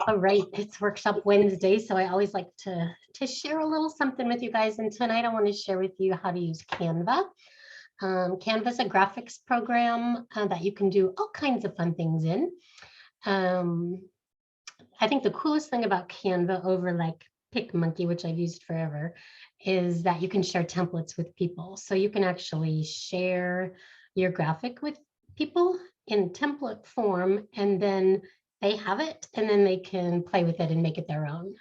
All right, it's Workshop Wednesday, so I always like to share a little something with you guys. And tonight I want to share with you how to use Canva. Canva is a graphics program that you can do all kinds of fun things in. I think the coolest thing about Canva over like PicMonkey, which I've used forever, is that you can share templates with people. So you can actually share your graphic with people in template form, and then they have it, and then they can play with it and make it their own.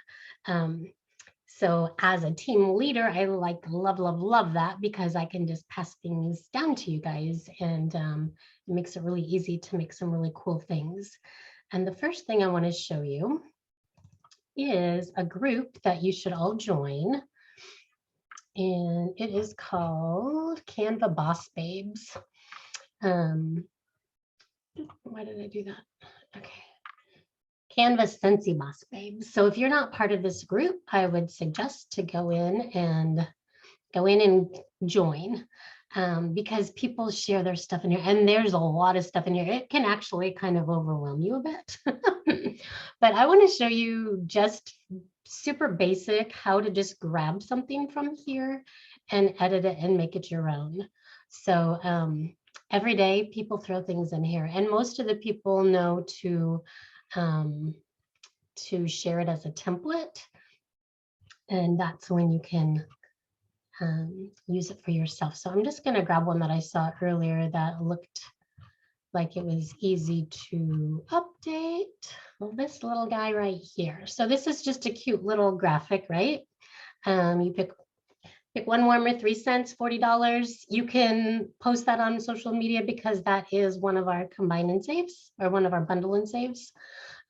So as a team leader, I love that, because I can just pass things down to you guys, and it makes it really easy to make some really cool things. And the first thing I want to show you is a group that you should all join. And it is called Canva Boss Babes. Why did I do that? Okay. Canva Scentsy Boss Babes. So if you're not part of this group, I would suggest to go in and join, because people share their stuff in here, and there's a lot of stuff in here. It can actually kind of overwhelm you a bit. But I want to show you just super basic how to just grab something from here and edit it and make it your own. So every day people throw things in here, and most of the people know to share it as a template, and that's when you can use it for yourself. So I'm just going to grab one that I saw earlier that looked like it was easy to update. Well, this little guy right here. So this is just a cute little graphic, right? You pick one warmer, 3 cents, $40. You can post that on social media, because that is one of our combine and saves, or one of our bundle and saves.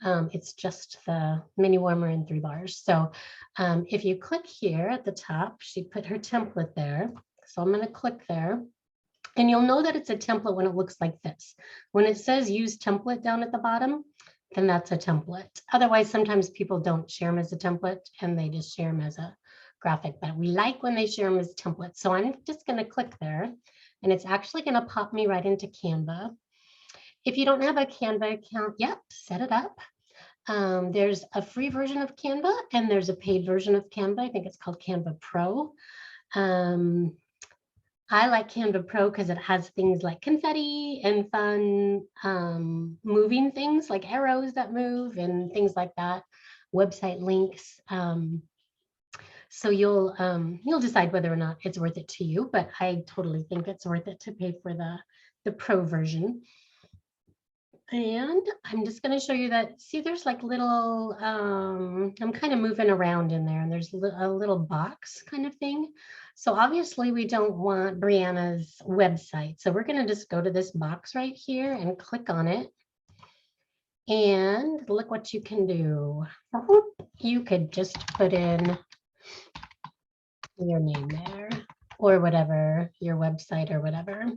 It's just the mini warmer and 3 bars. So if you click here at the top, she put her template there. So I'm going to click there, and you'll know that it's a template when it looks like this. When it says use template down at the bottom, then that's a template. Otherwise, sometimes people don't share them as a template, and they just share them as a graphic, but we like when they share them as templates. So I'm just going to click there, and it's actually going to pop me right into Canva. If you don't have a Canva account yet, set it up. There's a free version of Canva, and there's a paid version of Canva. I think it's called Canva Pro. I like Canva Pro because it has things like confetti and fun moving things like arrows that move and things like that, website links. So you'll decide whether or not it's worth it to you, but I totally think it's worth it to pay for the Pro version. And I'm just going to show you that, see, there's like little, I'm kind of moving around in there, and there's a little box kind of thing. So obviously we don't want Brianna's website. So we're going to just go to this box right here and click on it. And look what you can do. You could just put in your name there, or whatever, your website or whatever.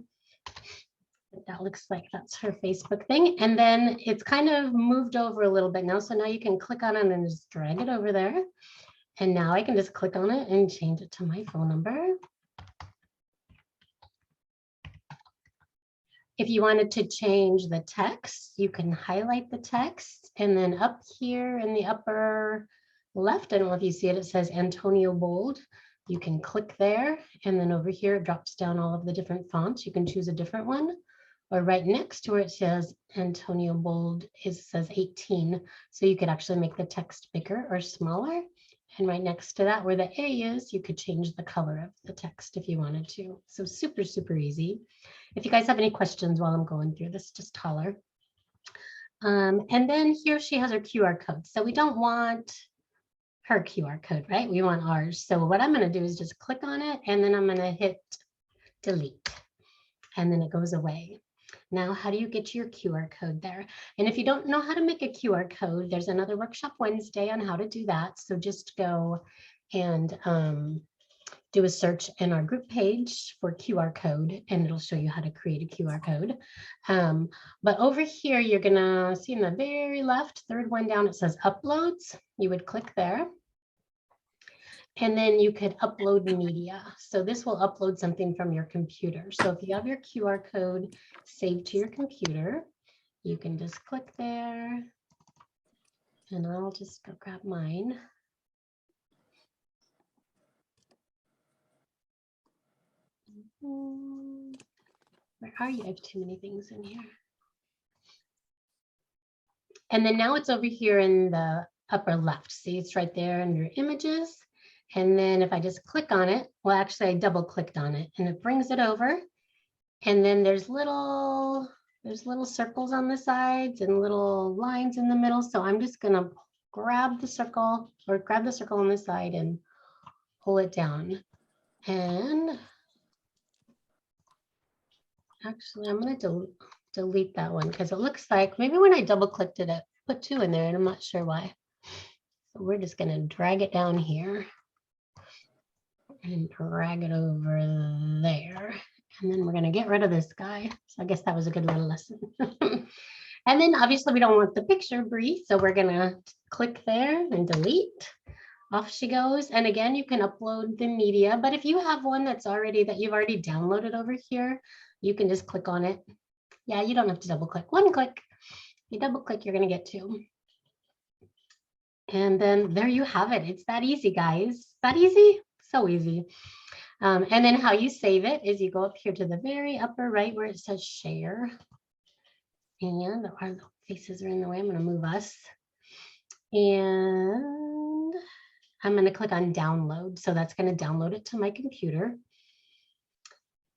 That looks like that's her Facebook thing. And then it's kind of moved over a little bit now. So now you can click on it and just drag it over there. And now I can just click on it and change it to my phone number. If you wanted to change the text, you can highlight the text, and then up here in the upper left, I don't know if you see it, it says Antonio Bold. You can click there, and then over here it drops down all of the different fonts. You can choose a different one, or right next to where it says Antonio Bold, it says 18. So you could actually make the text bigger or smaller. And right next to that, where the A is, you could change the color of the text if you wanted to. So super, super easy. If you guys have any questions while I'm going through this, just holler. And then here she has her QR code. So we don't want her QR code, right? We want ours. So what I'm going to do is just click on it, and then I'm going to hit delete, and then it goes away. Now, how do you get your QR code there? And if you don't know how to make a QR code, there's another Workshop Wednesday on how to do that. So just go and do a search in our group page for QR code, and it'll show you how to create a QR code. But over here, you're gonna see in the very left, third one down, it says uploads. You would click there. And then you could upload media. So this will upload something from your computer. So if you have your QR code saved to your computer, you can just click there And I'll just go grab mine. Where are you? I have too many things in here. And then now it's over here in the upper left. See, it's right there under images. And then if I just click on it, well, actually I double clicked on it and it brings it over. And then there's little circles on the sides and little lines in the middle. So I'm just gonna grab the circle or grab the circle on the side and pull it down. And actually I'm gonna delete that one because it looks like maybe when I double clicked it, it put 2 in there and I'm not sure why. So we're just gonna drag it down here and drag it over there. And then we're gonna get rid of this guy. So I guess that was a good little lesson. And then obviously we don't want the picture brief. So we're gonna click there and delete. Off she goes. And again, you can upload the media, but if you have one that you've already downloaded over here, you can just click on it. Yeah, you don't have to double click. One click. You double click, you're gonna get 2. And then there you have it. It's that easy, guys. That easy? So easy. And then how you save it is you go up here to the very upper right where it says share. And our faces are in the way. I'm going to move us. And I'm going to click on download. So that's going to download it to my computer.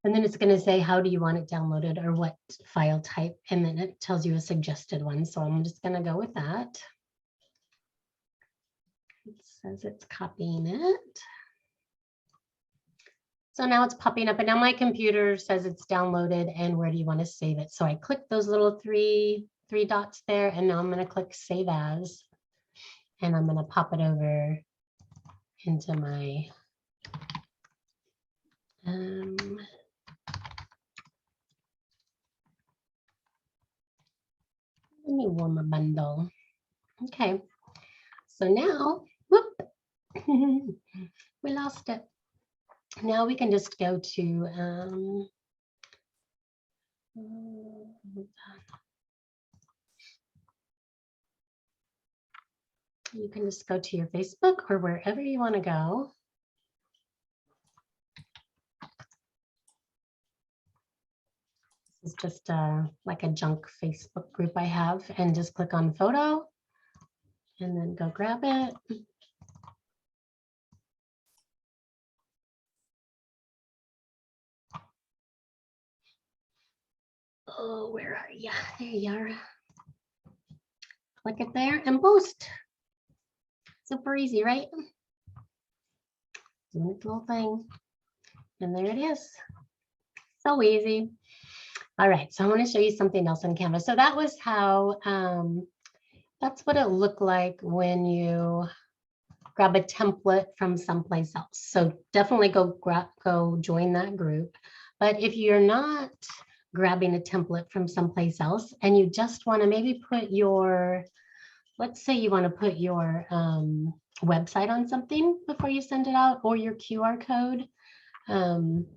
And then it's going to say, how do you want it downloaded or what file type? And then it tells you a suggested one. So I'm just going to go with that. It says it's copying it. So now it's popping up and now my computer says it's downloaded and where do you want to save it? So I click those little three dots there and now I'm going to click save as and I'm going to pop it over into my new warmer bundle. Okay, so now, whoop, we lost it. Now we can just go to, you can just go to your Facebook or wherever you want to go. This is just like a junk Facebook group I have and just click on photo and then go grab it. Oh, where are you? There you are. Click it there and post. Super easy, right? Doing its little thing. And there it is. So easy. All right, so I want to show you something else on Canva. So that was how, that's what it looked like when you grab a template from someplace else. So definitely go join that group. But if you're not grabbing a template from someplace else and you just want to maybe put your, let's say you want to put your website on something before you send it out or your QR code. And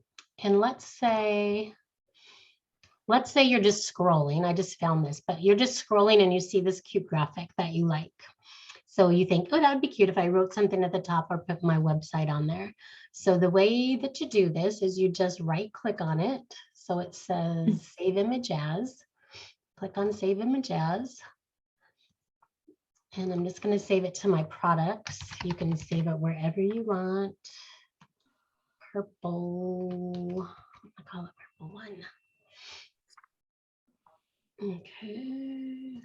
let's say you're just scrolling. I just found this, but you're just scrolling and you see this cute graphic that you like. So you think, oh, that would be cute if I wrote something at the top or put my website on there. So the way that you do this is you just right click on it. So it says save image as. Click on save image as. And I'm just going to save it to my products. You can save it wherever you want. Purple. I call it purple one. Okay.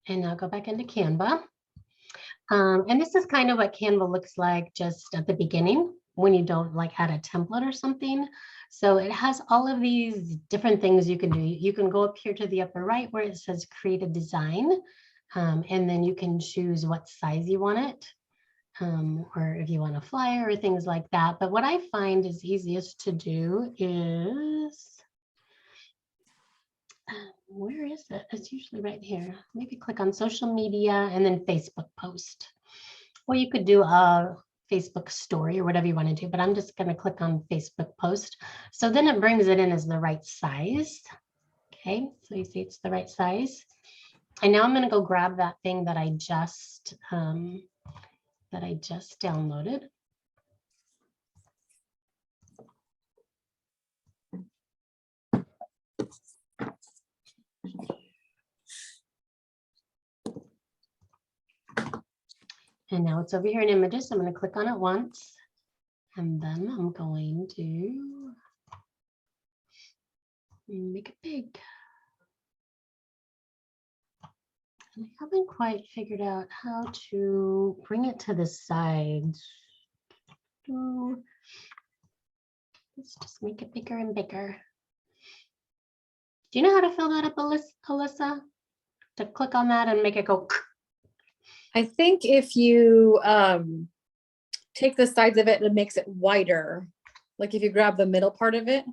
And now go back into Canva. And this is kind of what Canva looks like just at the beginning when you don't like add a template or something. So it has all of these different things you can do. You can go up here to the upper right where it says create a design. And then you can choose what size you want it. Or if you want a flyer or things like that. But what I find is easiest to do is, where is it? It's usually right here. Maybe click on social media and then Facebook post. Or you could do a Facebook story or whatever you want to do, but I'm just going to click on Facebook post. So then it brings it in as the right size. Okay, so you see it's the right size. And now I'm going to go grab that thing that I just downloaded. And now it's over here in images. So I'm going to click on it once, and then I'm going to make it big. And I haven't quite figured out how to bring it to the sides. Let's just make it bigger and bigger. Do you know how to fill that up, Alyssa? To click on that and make it go. I think if you take the sides of it, it makes it wider. Like if you grab the middle part of it.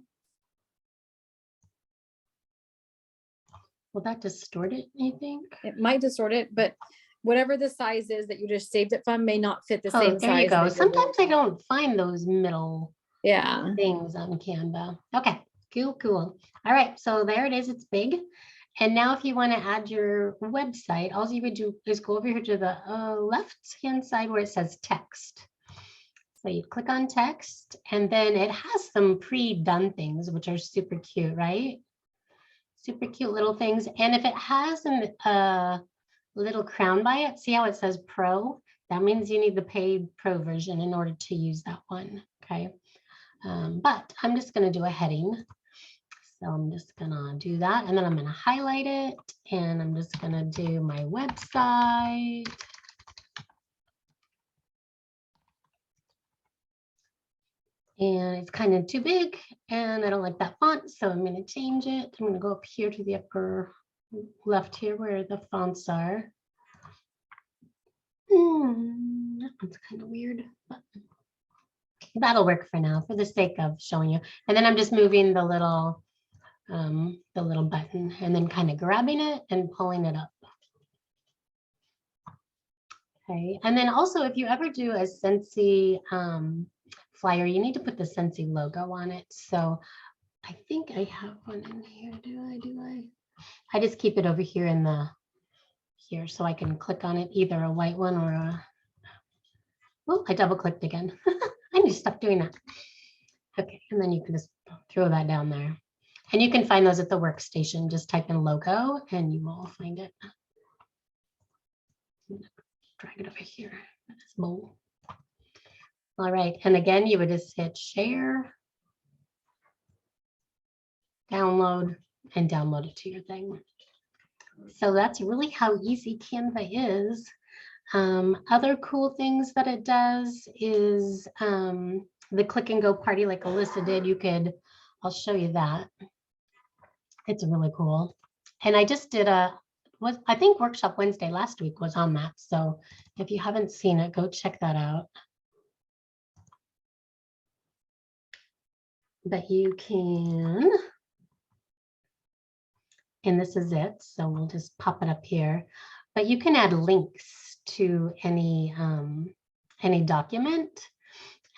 Will that distort it, you think? It might distort it, but whatever the size is that you just saved it from may not fit the same size. There you go. Sometimes I don't find those middle things on Canva. Okay, cool. All right, so there it is. It's big. And now if you want to add your website, all you would do is go over here to the left-hand side where it says text. So you click on text, and then it has some pre-done things, which are super cute, right? Super cute little things. And if it has a little crown by it, see how it says Pro? That means you need the paid Pro version in order to use that one, okay? But I'm just going to do a heading. So I'm just going to do that, and then I'm going to highlight it, and I'm just going to do my website. And it's kind of too big, and I don't like that font, so I'm going to change it. I'm going to go up here to the upper left here where the fonts are. That one's kind of weird, but that'll work for now for the sake of showing you. And then I'm just moving the little button and then kind of grabbing it and pulling it up. Okay, and then also if you ever do a Scentsy flyer, you need to put the Scentsy logo on it. So I think I have one in here. Do I? I just keep it over here in here so I can click on it, either a white one or a, oh, I double clicked again. I need to stop doing that. Okay, and then you can just throw that down there. And you can find those at the workstation. Just type in logo and you will find it. Drag it over here. This bowl. All right, and again, you would just hit share, download, and download it to your thing. So that's really how easy Canva is. Other cool things that it does is the click and go party like Alyssa did. You could, I'll show you that. It's really cool. And I just did I think Workshop Wednesday last week was on that. So if you haven't seen it, go check that out. But you can, and this is it. So we'll just pop it up here. But you can add links to any document.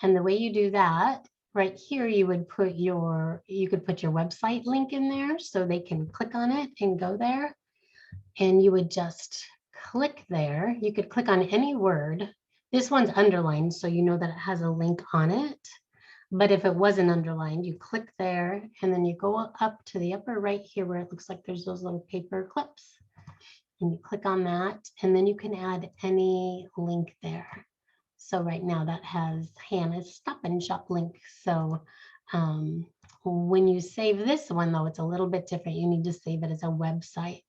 And the way you do that, right here, you could put your website link in there so they can click on it and go there. And you would just click there. You could click on any word. This one's underlined, so you know that it has a link on it. But if it wasn't underlined, you click there and then you go up to the upper right here where it looks like there's those little paper clips. And you click on that, and then you can add any link there. So right now that has Hannah's Stop and Shop link. So when you save this one, though, it's a little bit different. You need to save it as a website.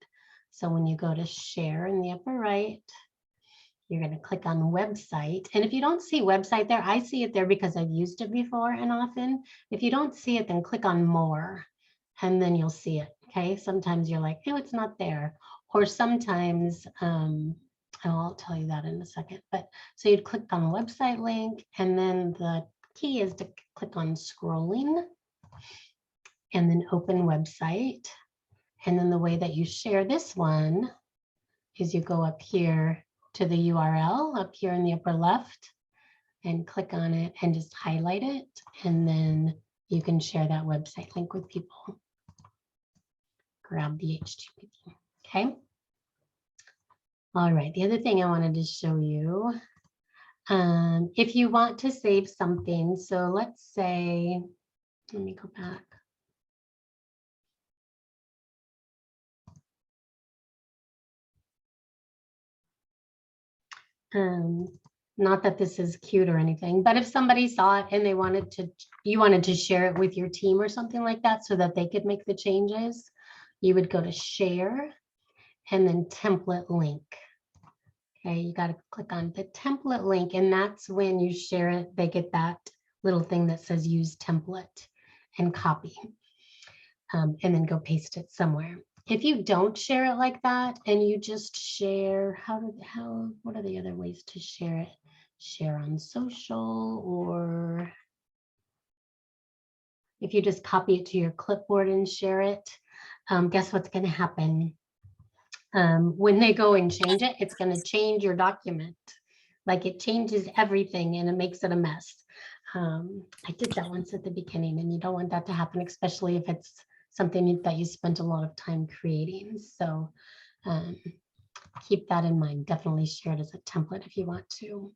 So when you go to share in the upper right, you're going to click on website. And if you don't see website there, I see it there because I've used it before and often. If you don't see it, then click on more and then you'll see it. Okay. Sometimes you're like, oh, it's not there. Or sometimes, I'll tell you that in a second. But so you'd click on the website link, and then the key is to click on scrolling and then open website. And then the way that you share this one is you go up here to the URL up here in the upper left and click on it and just highlight it. And then you can share that website link with people. Grab the HTTP. Okay. All right, the other thing I wanted to show you, if you want to save something, so let's say, let me go back. Not that this is cute or anything, but if somebody saw it and they wanted to, you wanted to share it with your team or something like that so that they could make the changes, you would go to share and then template link. Okay, you got to click on the template link, and that's when you share it, they get that little thing that says use template and copy, and then go paste it somewhere. If you don't share it like that and you just share, what are the other ways to share it? Share on social, or if you just copy it to your clipboard and share it, guess what's going to happen? When they go and change it, it's going to change your document. Like it changes everything and it makes it a mess. I did that once at the beginning, and you don't want that to happen, especially if it's something that you spent a lot of time creating. So keep that in mind. Definitely share it as a template if you want to.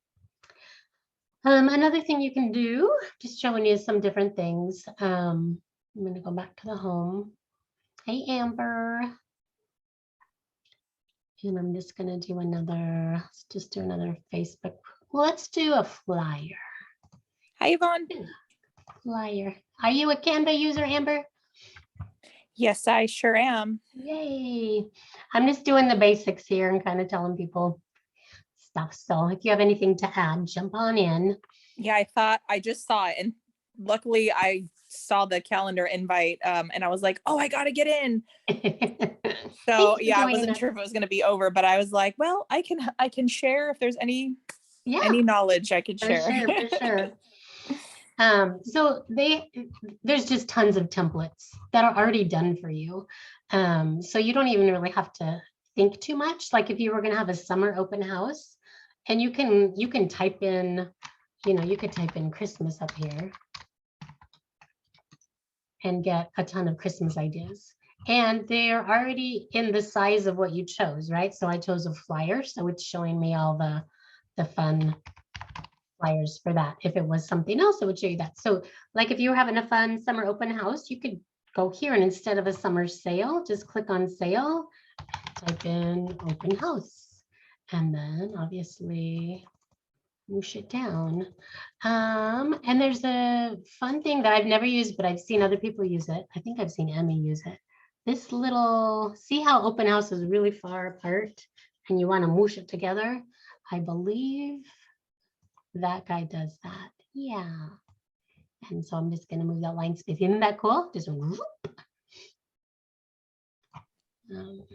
Another thing you can do, just showing you some different things. I'm going to go back to the home. Hey, Amber. And I'm just going to do another, let's just do another Facebook. Well, let's do a flyer. Hi, Yvonne. Flyer. Are you a Canva user, Amber? Yes, I sure am. Yay. I'm just doing the basics here and kind of telling people stuff. So if you have anything to add, jump on in. Yeah, I just saw it, and luckily I saw the calendar invite, and I was like, oh, I gotta get in. So yeah, I wasn't sure if it was gonna be over, but I was like, well, I can share if there's any knowledge I could share. For sure. So there's just tons of templates that are already done for you. So you don't even really have to think too much. Like if you were going to have a summer open house, and you can type in, you could type in Christmas up here and get a ton of Christmas ideas. And they're already in the size of what you chose, right? So I chose a flyer, so it's showing me all the fun flyers for that. If it was something else, it would show you that. So like if you were having a fun summer open house, you could go here, and instead of a summer sale, just click on sale, type in open house, and then obviously whoosh it down. And there's a fun thing that I've never used, but I've seen other people use it. I think I've seen Emmy use it. This little, see how open house is really far apart and you want to moosh it together? I believe that guy does that. Yeah. And so I'm just going to move that line space. Isn't that cool? Just whoop.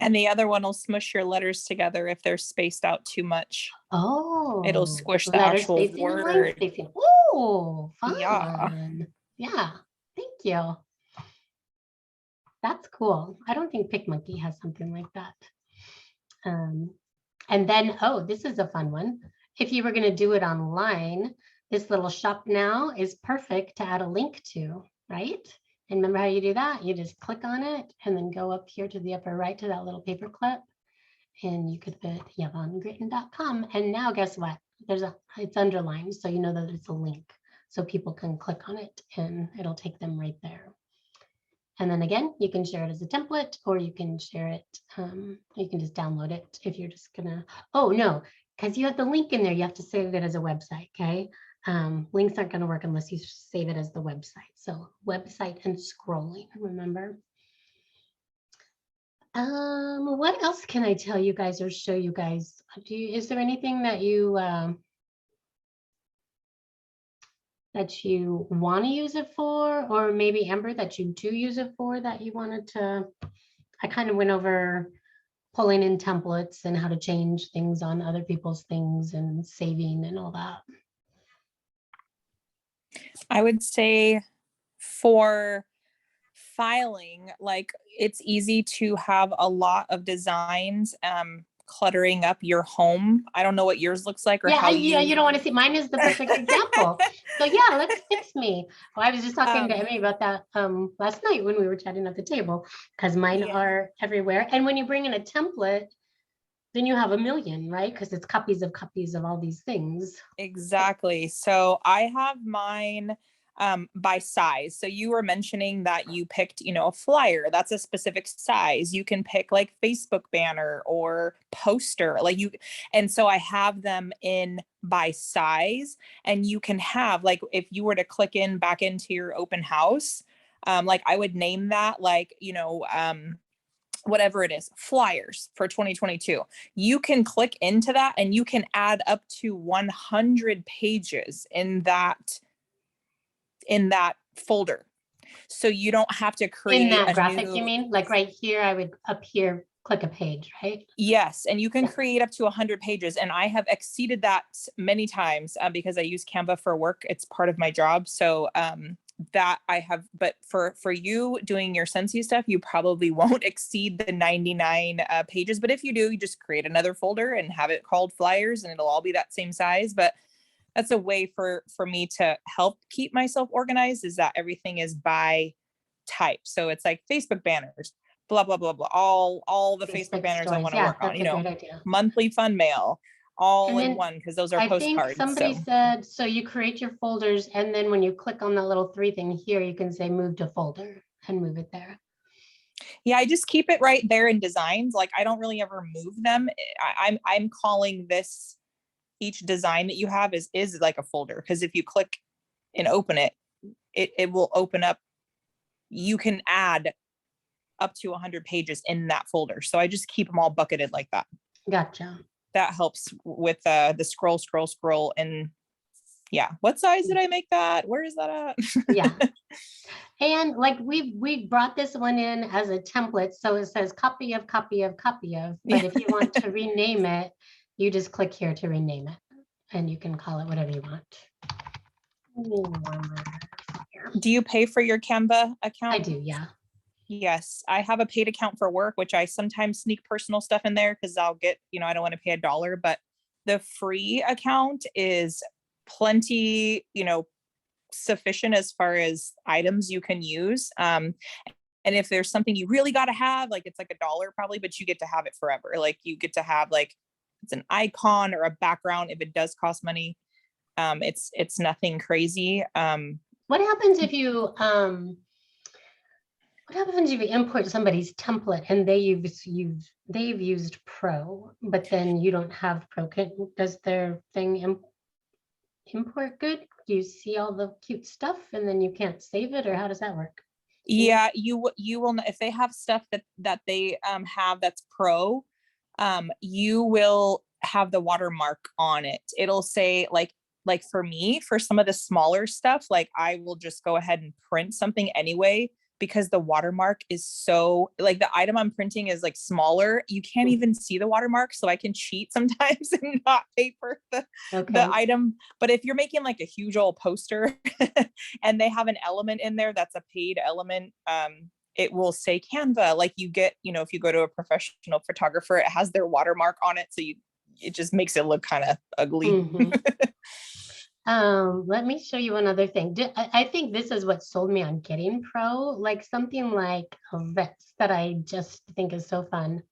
And the other one will smush your letters together if they're spaced out too much. Oh, it'll squish the actual word. Oh, fun. Yeah. Thank you. That's cool. I don't think PicMonkey has something like that. And then, oh, this is a fun one. If you were going to do it online, this little shop now is perfect to add a link to, right? And remember how you do that? You just click on it and then go up here to the upper right to that little paper clip. And you could put yvonnegritton.com. And now guess what? It's underlined, so you know that it's a link. So people can click on it and it'll take them right there. And then again, you can share it as a template, or you can share it, you can just download it if you're just gonna, oh no, because you have the link in there, you have to save it as a website, okay? Links aren't gonna work unless you save it as the website. So website and scrolling, remember? What else can I tell you guys or show you guys? Is there anything that you want to use it for, or maybe Amber that you do use it for that you wanted to? I kind of went over pulling in templates and how to change things on other people's things and saving and all that. I would say for filing, like it's easy to have a lot of designs cluttering up your home. I don't know what yours looks like, or how you don't want to see. Mine is the perfect example. So yeah, let's fix me. Well, I was just talking to Emmy about that last night when we were chatting at the table, because mine are everywhere. And when you bring in a template, then you have a million, right? Because it's copies of all these things. Exactly. So I have mine by size. So you were mentioning that you picked, a flyer. That's a specific size. You can pick like Facebook banner or poster, and so I have them in by size, and you can have like, if you were to click back into your open house, like I would name that like, whatever it is, flyers for 2022. You can click into that and you can add up to 100 pages in that folder. So you don't have to In create that a graphic, you new, mean? Like right here, I would up here, click a page, right? yes, and you can Yeah. create up to 100 pages. And I have exceeded that many times because I use Canva for work. It's part of my job. So that I have, but for you doing your Scentsy stuff, you probably won't exceed the 99 pages. But if you do, you just create another folder and have it called flyers, and it'll all be that same size. But that's a way for me to help keep myself organized, is that everything is by type. So it's like Facebook banners, blah, blah, blah, blah, all the Facebook banners I stories. want to Yeah, work on, that's a great idea. monthly fun mail, all And in then one, because those are I think postcards. somebody So said, so you create your folders, and then when you click on the little 3 thing here, you can say move to folder and move it there. yeah, I just keep it right there in designs. Like I don't really ever move them. I'm calling this, each design that you have is like a folder, because if you click and open it, it will open up. You can add up to 100 pages in that folder. So I just keep them all bucketed like that. Gotcha. That helps with the scroll. And yeah, what size did I make that? Where is that at? Yeah. And like we brought this one in as a template. So it says copy of. But if you want to rename it, you just click here to rename it, and you can call it whatever you want. Do you pay for your Canva account? I do, yeah. Yes, I have a paid account for work, which I sometimes sneak personal stuff in there because I'll get, I don't want to pay $1, but the free account is plenty, sufficient as far as items you can use. And if there's something you really got to have, like it's like $1 probably, but you get to have it forever. Like you get to have like, it's an icon or a background if it does cost money. It's nothing crazy. What happens if you import somebody's template and they've used Pro, but then you don't have Pro? Does their thing import good? Do you see all the cute stuff and then you can't save it, or how does that work? Yeah, you will, if they have stuff that they have that's Pro, you will have the watermark on it. It'll say like for me, for some of the smaller stuff, like I will just go ahead and print something anyway, because the watermark is so, like the item I'm printing is like smaller. You can't even see the watermark. So I can cheat sometimes and not pay for the item. But if you're making like a huge old poster and they have an element in there that's a paid element, it will say Canva, like you get, if you go to a professional photographer, it has their watermark on it. So it just makes it look kind of ugly. Mm-hmm. Let me show you another thing. I think this is what sold me on getting Pro, like something like a vest that I just think is so fun.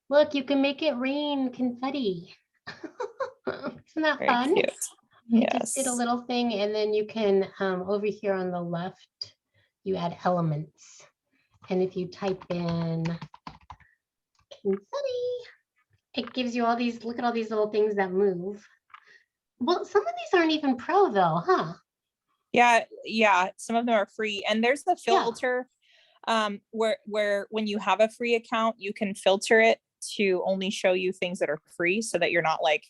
Look, you can make it rain confetti. Isn't that Very fun? cute. Yes. I just did a little thing, and then you can, over here on the left, you add elements. And if you type in confetti, it gives you all these, look at all these little things that move. Well, some of these aren't even Pro though, huh? Yeah. Some of them are free. And there's the filter, where when you have a free account, you can filter it to only show you things that are free, so that you're not like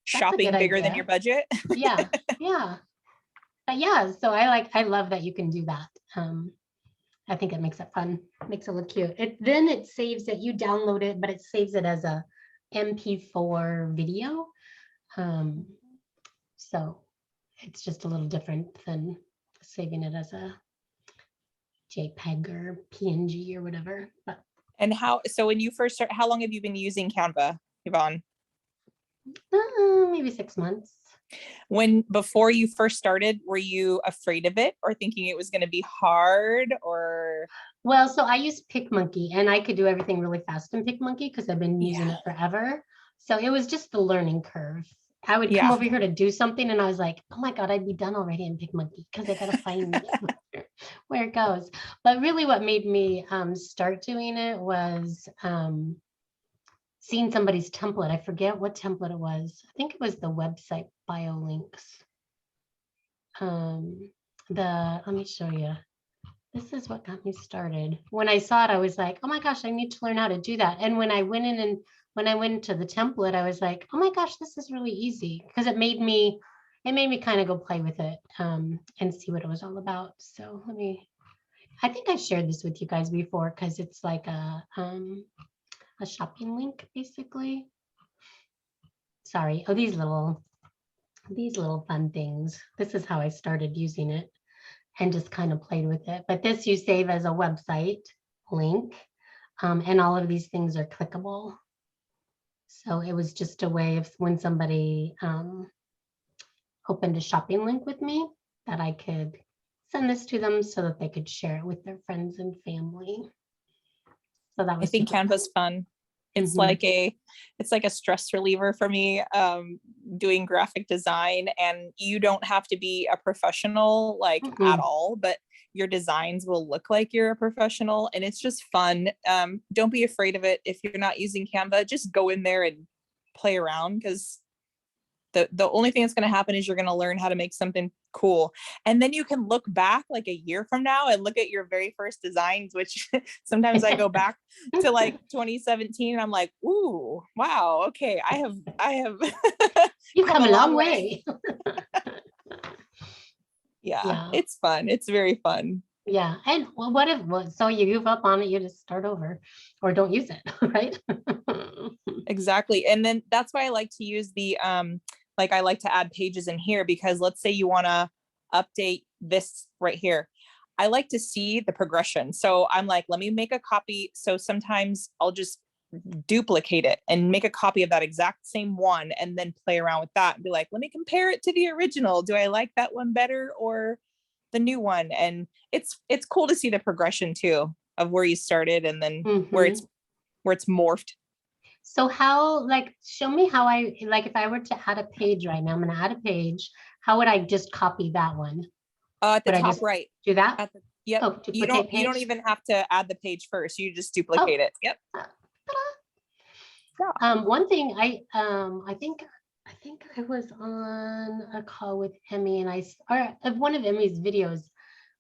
shopping bigger than your budget. Yeah. Yeah. So I love that you can do that. I think it makes it fun, makes it look cute. Then it saves it, you download it, but it saves it as a MP4 video. So it's just a little different than saving it as a JPEG or PNG or whatever. But and so when you first start, how long have you been using Canva, Yvonne? maybe 6 months. Before you first started, were you afraid of it or thinking it was going to be hard or? Well, so I use PicMonkey and I could do everything really fast in PicMonkey because I've been using it forever. So it was just the learning curve. I would come over here to do something and I was like, oh my God, I'd be done already in PicMonkey because I got to find where it goes. But really what made me start doing it was seeing somebody's template. I forget what template it was. I think it was the website bio links. Let me show you. This is what got me started. When I saw it, I was like, oh my gosh, I need to learn how to do that. And when I went in and when I went to the template, I was like, oh my gosh, this is really easy because it made me kind of go play with it and see what it was all about. So I think I shared this with you guys before because it's like a shopping link basically. Sorry. Oh, these little fun things. This is how I started using it and just kind of played with it. But this you save as a website link and all of these things are clickable. So it was just a way of when somebody opened a shopping link with me that I could send this to them so that they could share it with their friends and family. So that was I think Canva's fun. It's like a stress reliever for me, doing graphic design, and you don't have to be a professional like at all, but your designs will look like you're a professional and it's just fun. Don't be afraid of it. If you're not using Canva, just go in there and play around because the only thing that's going to happen is you're going to learn how to make something cool. And then you can look back like a year from now and look at your very first designs, which sometimes I go back to like 2017 and I'm like, ooh, wow. Okay. I have you've come a long way. Yeah, it's fun. It's very fun. Yeah. And well, so you give up on it, you just start over or don't use it, right? Exactly. And then that's why I like to use the like I like to add pages in here because let's say you want to update this right here. I like to see the progression. So I'm like, let me make a copy. So sometimes I'll just duplicate it and make a copy of that exact same one and then play around with that and be like, let me compare it to the original. Do I like that one better or the new one? And it's cool to see the progression too of where you started and then where it's morphed. So how, like, show me how if I were to add a page right now, I'm going to add a page. How would I just copy that one? At the top right. Do that? Yep. Oh, you don't even have to add the page first. You just duplicate it. Yep. One thing I think I was on a call with Emmy and one of Emmy's videos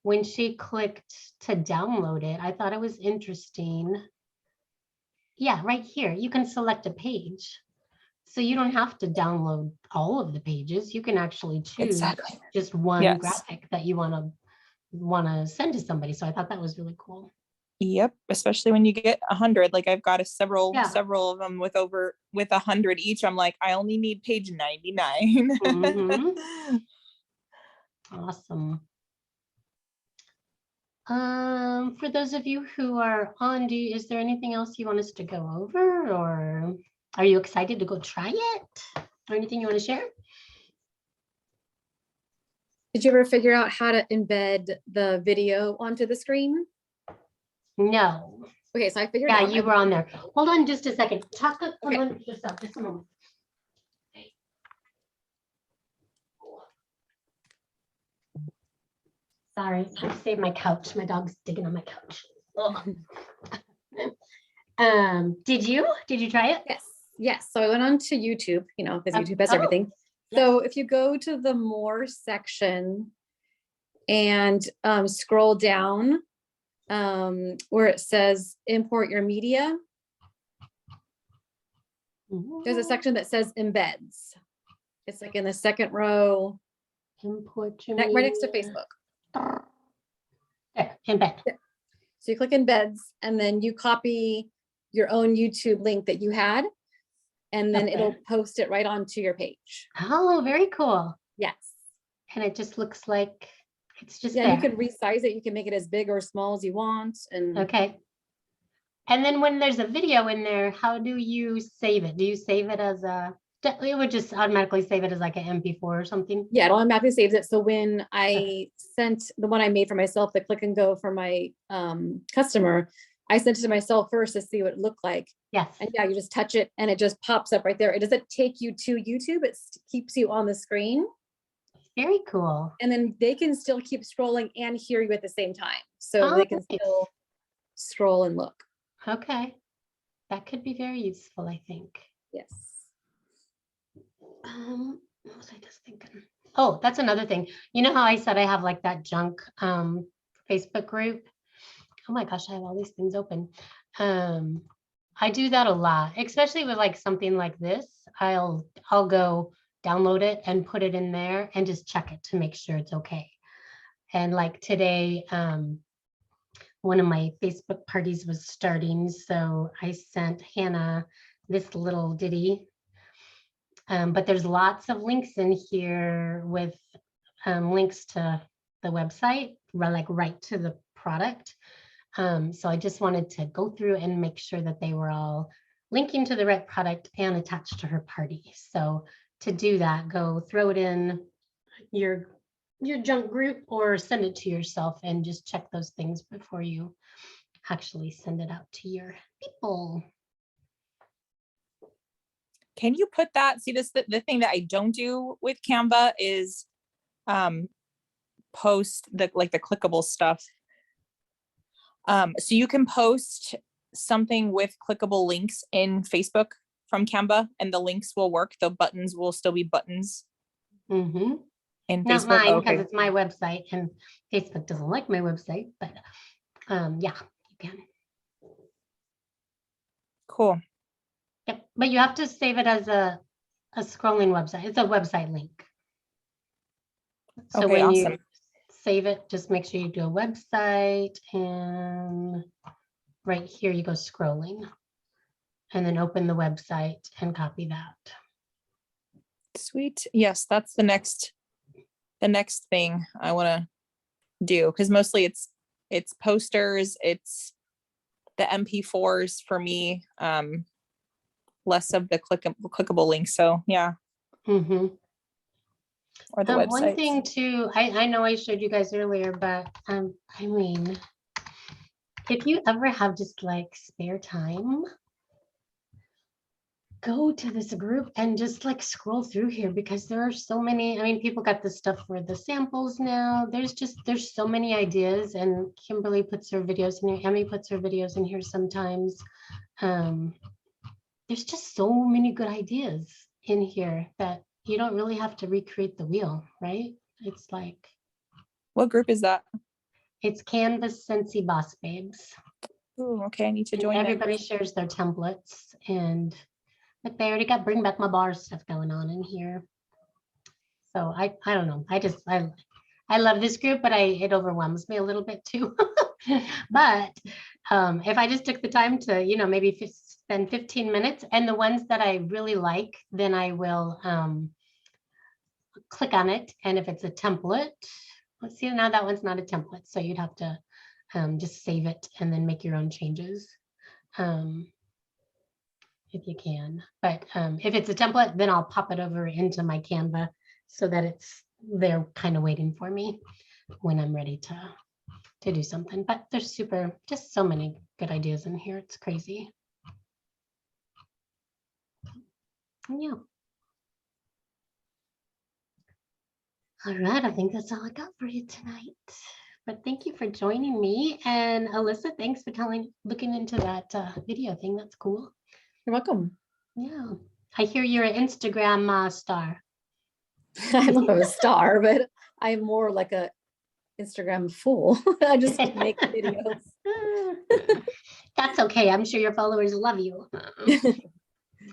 when she clicked to download it. I thought it was interesting. Yeah, right here, you can select a page. So you don't have to download all of the pages. You can actually choose just one graphic that you want to send to somebody. So I thought that was really cool. Yep, especially when you get 100. Like I've got several of them with 100 each. I'm like, I only need page 99. Awesome. For those of you who are on, is there anything else you want us to go over, or are you excited to go try it, or anything you want to share? Did you ever figure out how to embed the video onto the screen? No. Okay, so I figured out. Yeah, you were on there. Hold on just a second. Hold on just a moment. Okay. Sorry, I saved my couch. My dog's digging on my couch. Did you try it? Yes. So I went on to YouTube, because YouTube has everything. Yes. So if you go to the more section and scroll down where it says import your media, there's a section that says embeds. It's like in the second row. Import your right next to Facebook. There, embed. So you click embeds and then you copy your own YouTube link that you had, and then it'll post it right onto your page. Oh, very cool. Yes. And it just looks like it's just there. You can resize it. You can make it as big or small as you want. And okay. And then when there's a video in there, how do you save it? Do you save it as a It would just automatically save it as like an MP4 or something. Yeah, it automatically saves it. So when I sent the one I made for myself, the click and go for my customer, I sent it to myself first to see what it looked like. Yes. And yeah, you just touch it and it just pops up right there. It doesn't take you to YouTube. It keeps you on the screen. Very cool. And then they can still keep scrolling and hear you at the same time. So they can still scroll and look. Okay. That could be very useful, I think. Yes. What was I just thinking? Oh, that's another thing. You know how I said I have like that junk Facebook group? Oh my gosh, I have all these things open. I do that a lot, especially with like something like this. I'll go download it and put it in there and just check it to make sure it's okay. And like today, one of my Facebook parties was starting, so I sent Hannah this little ditty. But there's lots of links in here with links to the website, like right to the product. So I just wanted to go through and make sure that they were all linking to the right product and attached to her party. So to do that, go throw it in your junk group or send it to yourself and just check those things before you actually send it out to your people. Can you put that, see this, the thing that I don't do with Canva is post the clickable stuff. So you can post something with clickable links in Facebook from Canva and the links will work. The buttons will still be buttons. Mm-hmm. In Not Facebook. mine, because it's my website and Facebook doesn't like my website, but yeah, you can. Cool. Yep, but you have to save it as a scrolling website. It's a website link. So Okay, when awesome. you save it, just make sure you do a website and right here you go scrolling and then open the website and copy that. Sweet. Yes, that's the next thing I want to do, because mostly it's posters, it's the MP4s for me, less of the clickable links. So yeah. Mm-hmm. Or the website. One thing too, I know I showed you guys earlier, but I mean, if you ever have just like spare time, go to this group and just like scroll through here, because there are so many. I mean, people got this stuff for the samples now. There's so many ideas, and Kimberly puts her videos in here. Emmy puts her videos in here sometimes. There's just so many good ideas in here that you don't really have to recreate the wheel, right? It's like, what group is that? It's Canvas Scentsy Boss Babes. Oh, okay, I need to join. Everybody shares their templates, and but they already got bring back my bar stuff going on in here. So I don't know. I love this group, but it overwhelms me a little bit too. But if I just took the time to, maybe spend 15 minutes, and the ones that I really like, then I will click on it. And if it's a template, let's see, now that one's not a template, so you'd have to just save it and then make your own changes if you can. But if it's a template, then I'll pop it over into my Canva so that they're kind of waiting for me when I'm ready to do something. But there's just so many good ideas in here. It's crazy. Yeah. All right, I think that's all I got for you tonight. But thank you for joining me. And Alyssa, thanks for looking into that video thing. That's cool. You're welcome. Yeah. I hear you're an Instagram star. I'm not a star, but I'm more like a Instagram fool. I just make videos. That's okay. I'm sure your followers love you.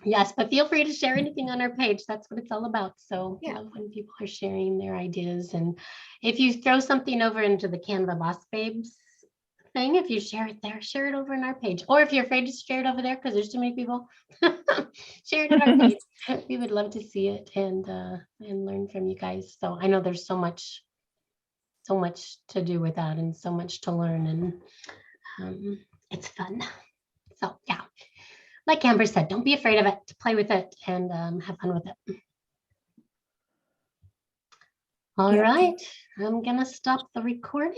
Yes, but feel free to share anything on our page. That's what it's all about. So yeah, when people are sharing their ideas, and if you throw something over into the Canva Boss Babes thing, if you share it there, share it over in our page. Or if you're afraid to share it over there because there's too many people, share it in our page. We would love to see it and learn from you guys. So I know there's so much to do with that and so much to learn, and it's fun. So yeah. like Amber said, don't be afraid of it, to play with it and have fun with it. All Yep. right, I'm gonna stop the recording.